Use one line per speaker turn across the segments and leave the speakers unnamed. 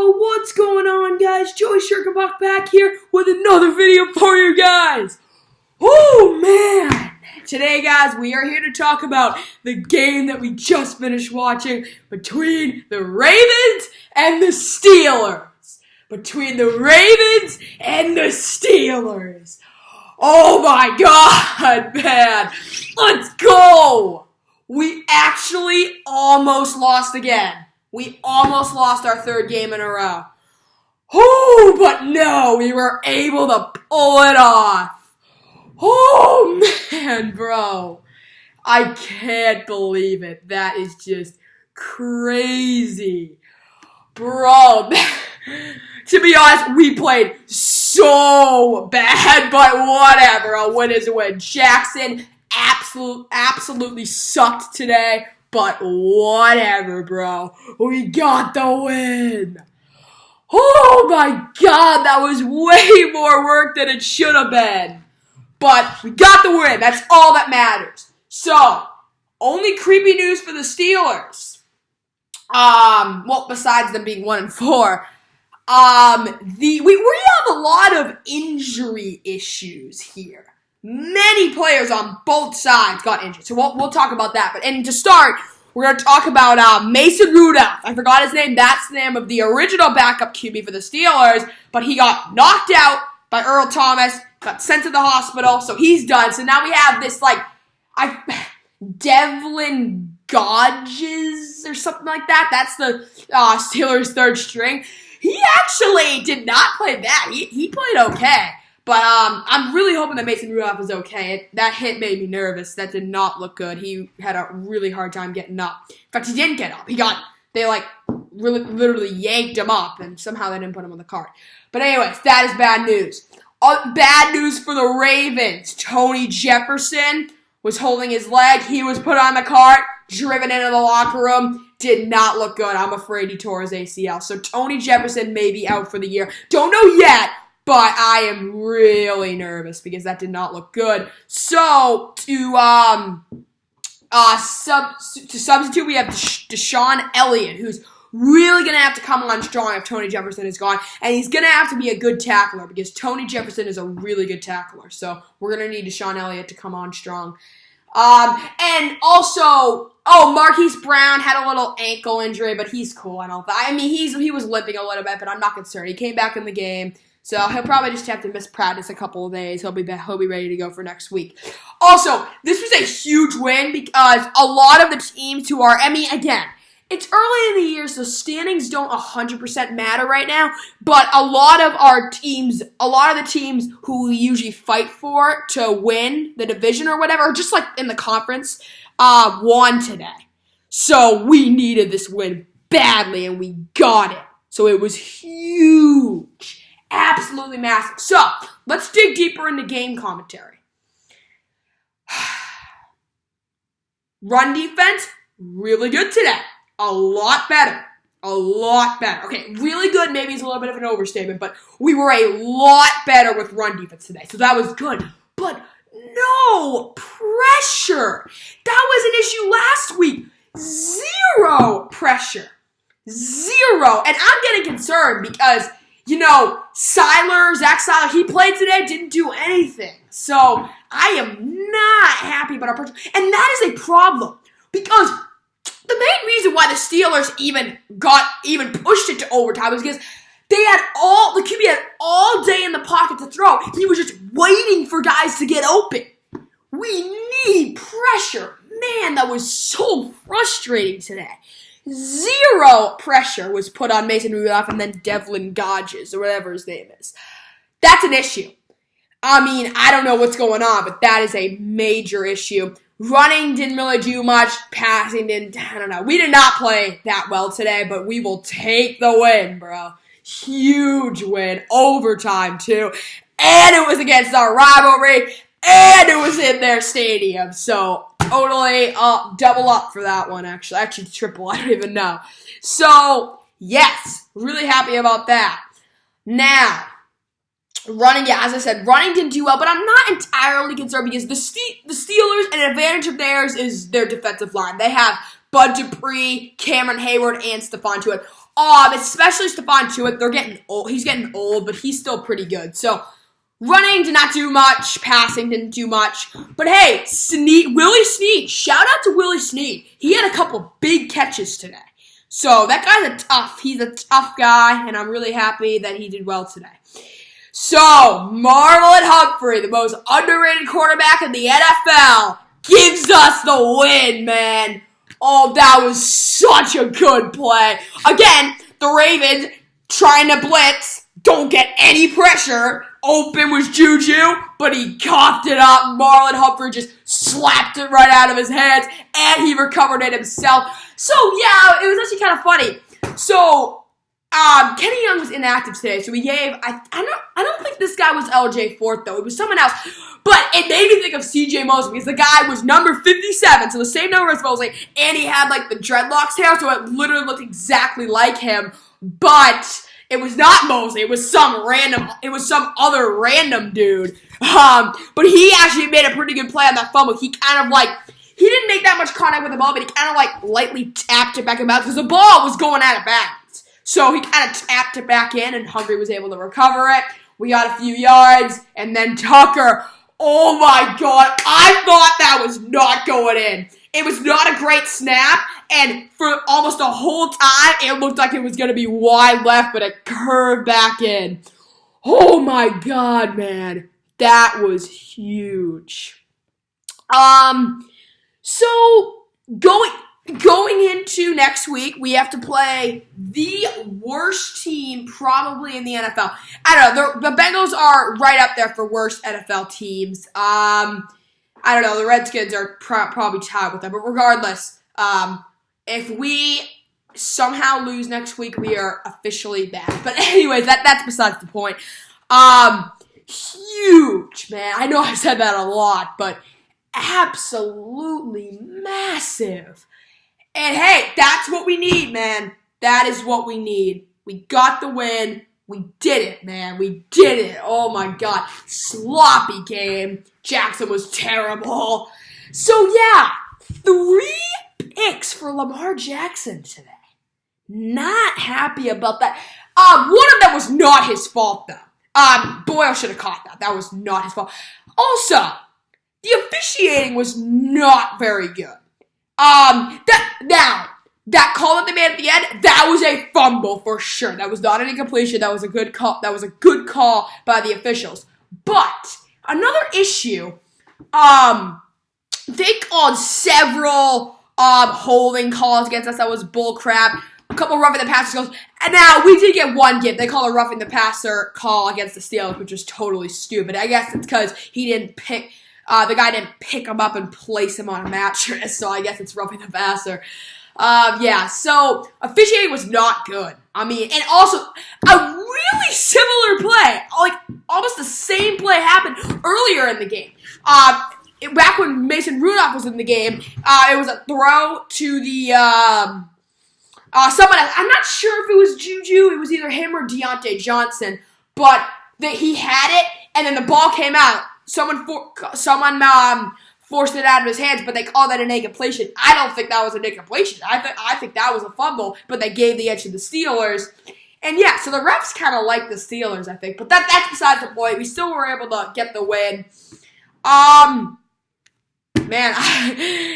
What's going on, guys? Joey Shirkabuck back here with another video for you guys. Oh, man. Today, guys, we are here to talk about the game that we just finished watching between the Ravens and the Steelers. Oh, my God, man. Let's go. We actually almost lost again. We almost lost our third game in a row. Oh, but no, we were able to pull it off. Oh, man, bro. I can't believe it. That is just crazy. Bro, to be honest, we played so bad, but whatever. A win is a win. Jackson absolutely sucked today. But whatever, bro. We got the win. Oh my God, that was way more work than it should have been. But we got the win. That's all that matters. So, only creepy news for the Steelers. Well, besides them being 1-4, we have a lot of injury issues here. Many players on both sides got injured, so we'll talk about that. And to start, we're going to talk about Mason Rudolph. I forgot his name. That's the name of the original backup QB for the Steelers, but he got knocked out by Earl Thomas, got sent to the hospital, so he's done. So now we have this, Devlin Godges or something like that. That's the Steelers' third string. He actually did not play bad. He played okay. But I'm really hoping that Mason Rudolph is okay. That hit made me nervous. That did not look good. He had a really hard time getting up. In fact, he didn't get up. They literally yanked him up, and somehow they didn't put him on the cart. But anyways, that is bad news. Bad news for the Ravens. Tony Jefferson was holding his leg. He was put on the cart, driven into the locker room. Did not look good. I'm afraid he tore his ACL. So Tony Jefferson may be out for the year. Don't know yet. But I am really nervous because that did not look good. So to substitute, we have Deshaun Elliott, who's really going to have to come on strong if Tony Jefferson is gone. And he's going to have to be a good tackler because Tony Jefferson is a really good tackler. So we're going to need Deshaun Elliott to come on strong. And also, Marquise Brown had a little ankle injury, but he's cool. He was limping a little bit, but I'm not concerned. He came back in the game. So he'll probably just have to miss practice a couple of days. He'll be ready to go for next week. Also, this was a huge win because a lot of the teams who are, again, it's early in the year, so standings don't 100% matter right now. But a lot of the teams who we usually fight for to win the division or whatever, just like in the conference, won today. So we needed this win badly, and we got it. So it was huge. Absolutely massive. So, let's dig deeper into game commentary. Run defense, really good today. A lot better. Okay, really good maybe is a little bit of an overstatement, but we were a lot better with run defense today. So that was good. But no pressure. That was an issue last week. Zero pressure. Zero. And I'm getting concerned because Zach Seiler, he played today, didn't do anything. So, I am not happy about our pressure. And that is a problem. Because the main reason why the Steelers even pushed it to overtime was because the QB had all day in the pocket to throw. He was just waiting for guys to get open. We need pressure. Man, that was so frustrating today. Zero pressure was put on Mason Rudolph and then Devlin Godges, or whatever his name is. That's an issue. I don't know what's going on, but that is a major issue. Running didn't really do much. Passing didn't, I don't know. We did not play that well today, but we will take the win, bro. Huge win. Overtime, too. And it was against our rivalry. And it was in their stadium. So, totally double up for that one, actually. Actually, triple. I don't even know. So, yes. Really happy about that. Now, running, as I said, running didn't do well, but I'm not entirely concerned because the Steelers, an advantage of theirs is their defensive line. They have Bud Dupree, Cameron Hayward, and Stephon Tuitt. Especially Stephon Tuitt. They're getting old. He's getting old, but he's still pretty good. So running did not do much. Passing didn't do much. But hey, Willie Snead. Shout out to Willie Snead. He had a couple big catches today. So that guy's he's a tough guy, and I'm really happy that he did well today. So, Marlon Humphrey, the most underrated quarterback in the NFL, gives us the win, man. Oh, that was such a good play. Again, the Ravens trying to blitz, don't get any pressure. Open was Juju, but he coughed it up. Marlon Humphrey just slapped it right out of his hands, and he recovered it himself. So, yeah, it was actually kind of funny. So, Kenny Young was inactive today, so we gave, I don't think this guy was LJ Fort, though. It was someone else. But it made me think of CJ Mosley, because the guy was number 57, so the same number as Mosley, and he had, like, the dreadlocks hair, so it literally looked exactly like him. But it was not Mosley. It was some other random dude. But he actually made a pretty good play on that fumble. He didn't make that much contact with the ball, but he kind of, like, lightly tapped it back in bounds, because the ball was going out of bounds. So he kind of tapped it back in, and Humphrey was able to recover it. We got a few yards, and then Tucker, oh my God, I thought that was not going in. It was not a great snap, and for almost the whole time, it looked like it was going to be wide left, but it curved back in. Oh my God, man. That was huge. So, Going into next week, we have to play the worst team probably in the NFL. I don't know. The Bengals are right up there for worst NFL teams. I don't know. The Redskins are probably tied with them. But regardless, if we somehow lose next week, we are officially bad. But anyways, that's besides the point. Huge, man. I know I've said that a lot, but absolutely massive. And hey, that's what we need, man. That is what we need. We got the win. We did it, man. We did it. Oh my God. Sloppy game. Jackson was terrible. So yeah, 3 picks for Lamar Jackson today. Not happy about that. One of them was not his fault, though. Boyle should have caught that. That was not his fault. Also, the officiating was not very good. That call that they made at the end, that was a fumble for sure. That was not an incompletion. That was a good call. That was a good call by the officials. But another issue, they called several holding calls against us. That was bull crap. A couple roughing the passer calls. And now we did get one give. They called a roughing the passer call against the Steelers, which was totally stupid. I guess it's because he didn't pick. The guy didn't pick him up and place him on a mattress, so I guess it's roughing the passer. Yeah, so officiating was not good. I mean, and also a really similar play, like almost the same play happened earlier in the game. Back when Mason Rudolph was in the game, it was a throw to the someone else. I'm not sure if it was Juju. It was either him or Deontay Johnson, but he had it, and then the ball came out. Someone forced it out of his hands, but they call that an incompletion. I don't think that was an incompletion. I think that was a fumble, but they gave the edge to the Steelers. And yeah, so the refs kind of like the Steelers, I think. But that's besides the point. We still were able to get the win. Man,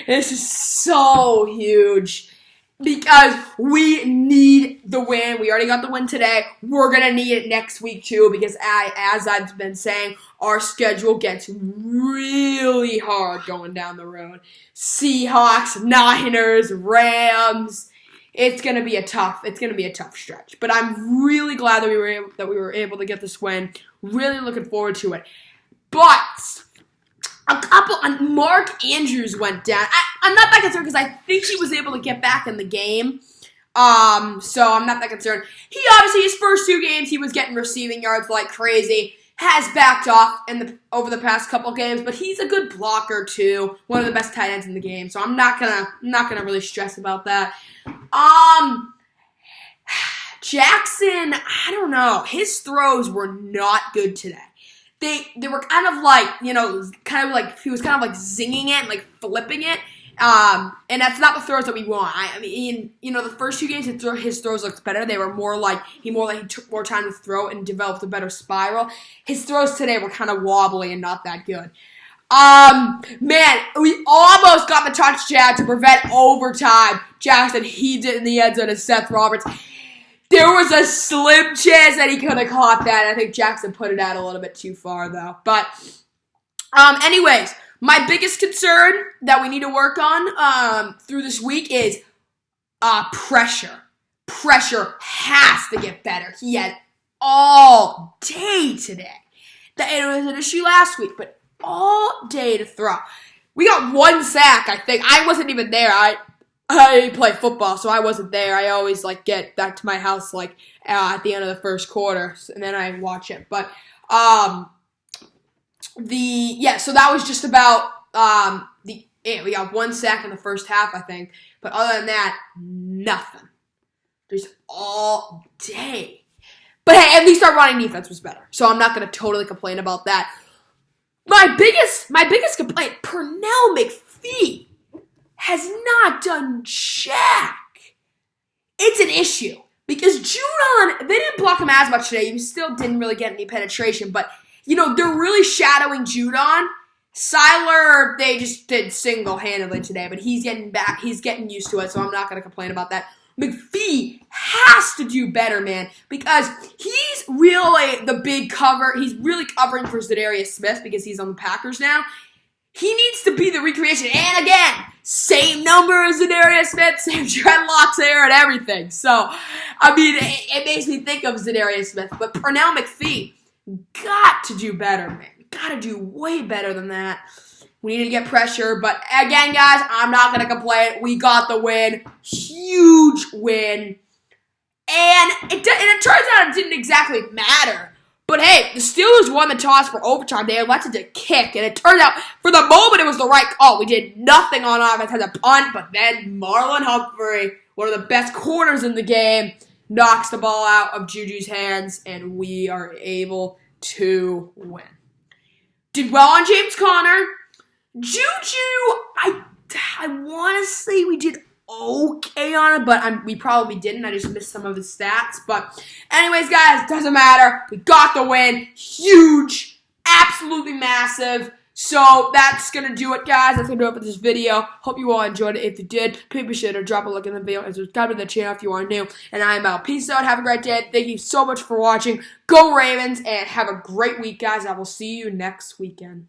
this is so huge. Because we need the win. We already got the win today. We're going to need it next week too. Because as I've been saying, our schedule gets really hard going down the road. Seahawks, Niners, Rams. It's going to be a tough stretch. But I'm really glad that we were able to get this win. Really looking forward to it. But Mark Andrews went down. I'm not that concerned because I think he was able to get back in the game. So I'm not that concerned. He obviously, his first 2 games, he was getting receiving yards like crazy. Has backed off over the past couple games, but he's a good blocker too. One of the best tight ends in the game. So I'm not gonna really stress about that. Jackson, I don't know. His throws were not good today. They were kind of like, he was kind of like zinging it, like flipping it. And that's not the throws that we want. I mean, the first 2 games, his throws looked better. They were more like he took more time to throw and developed a better spiral. His throws today were kind of wobbly and not that good. Man, we almost got the touchdown to prevent overtime. Jackson heaved it in the end zone to Seth Roberts. There was a slim chance that he could have caught that. I think Jackson put it out a little bit too far, though. But, anyways, my biggest concern that we need to work on through this week is pressure. Pressure has to get better. He had all day today. It was an issue last week, but all day to throw. We got 1 sack, I think. I wasn't even there. I play football, so I wasn't there. I always get back to my house at the end of the first quarter, and then I watch it. But so that was just about we got 1 sack in the first half, I think. But other than that, nothing. Just all day. But hey, at least our running defense was better, so I'm not going to totally complain about that. My biggest complaint, Pernell McPhee has not done jack. It's an issue because Judon, they didn't block him as much today. He still didn't really get any penetration, but they're really shadowing Judon. Siler, they just did single-handedly today, but he's getting back. He's getting used to it, so I'm not going to complain about that. McPhee has to do better, man, because he's really the big cover. He's really covering for Za'Darius Smith because he's on the Packers now. He needs to be the recreation. And again, same number as Za'Darius Smith, same dreadlocks hair and everything. So, it makes me think of Za'Darius Smith. But Pernell McPhee got to do better, man. Got to do way better than that. We need to get pressure. But again, guys, I'm not going to complain. We got the win. Huge win. And it turns out it didn't exactly matter. But hey, the Steelers won the toss for overtime. They elected to kick. And it turned out, for the moment, it was the right call. We did nothing on offense, had a punt. But then Marlon Humphrey, one of the best corners in the game, knocks the ball out of Juju's hands. And we are able to win. Did well on James Conner. Juju, I want to say we did okay on it, but we probably didn't. I just missed some of the stats. But anyways, guys, doesn't matter. We got the win. Huge. Absolutely massive. So that's going to do it, guys. That's going to do it for this video. Hope you all enjoyed it. If you did, please be sure to drop a like in the video and subscribe to the channel if you are new. And I'm out. Peace out. Have a great day. Thank you so much for watching. Go Ravens, and have a great week, guys. I will see you next weekend.